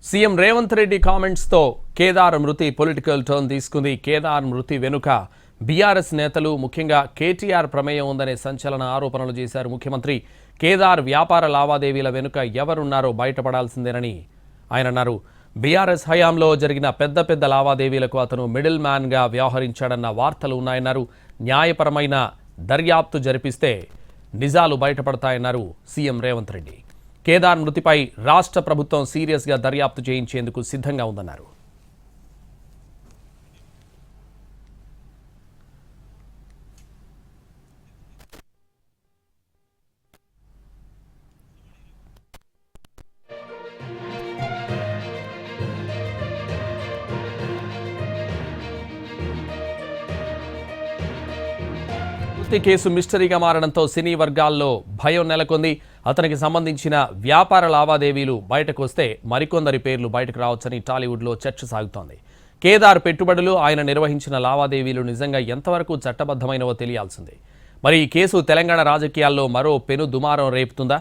CM Revanth Reddy comments తో కేదార్ మృతి political turn తీసుకుంది. కేదార్ మృతి వెనుక బీఆర్ఎస్ నేతలు ముఖ్యంగా కేటీఆర్ ప్రమేయం ఉందనే సంచలన ఆరోపణలు చేశారు ముఖ్యమంత్రి. కేదార్ వ్యాపార లావాదేవీల వెనుక ఎవరున్నారో బయటపడాల్సిందేనని ఆయన అన్నారు. బీఆర్ఎస్ హయాంలో జరిగిన పెద్ద లావాదేవీలకు అతను మిడిల్ మ్యాన్ గా వ్యవహరించాడన్న వార్తలు ఉన్నాయన్నారు. న్యాయపరమైన దర్యాప్తు జరిపిస్తే నిజాలు బయటపడతాయన్నారు సీఎం రేవంత్ రెడ్డి. కేదార్ మృతిపై రాష్ట్ర ప్రభుత్వం సీరియస్గా దర్యాప్తు చేయించేందుకు సిద్ధంగా ఉందన్నారు. కేసు మిస్టరీగా మారడంతో సినీ వర్గాల్లో భయం నెలకొంది. అతనికి సంబంధించిన వ్యాపార లావాదేవీలు బయటకు వస్తే మరికొందరి పేర్లు బయటకు రావచ్చని టాలీవుడ్లో చర్చ సాగుతోంది. కేదార్ పెట్టుబడులు, ఆయన నిర్వహించిన లావాదేవీలు నిజంగా ఎంతవరకు చట్టబద్ధమైనవో తెలియాల్సిందే. మరి ఈ కేసు తెలంగాణ రాజకీయాల్లో మరో పెను దుమారం రేపుతుందా?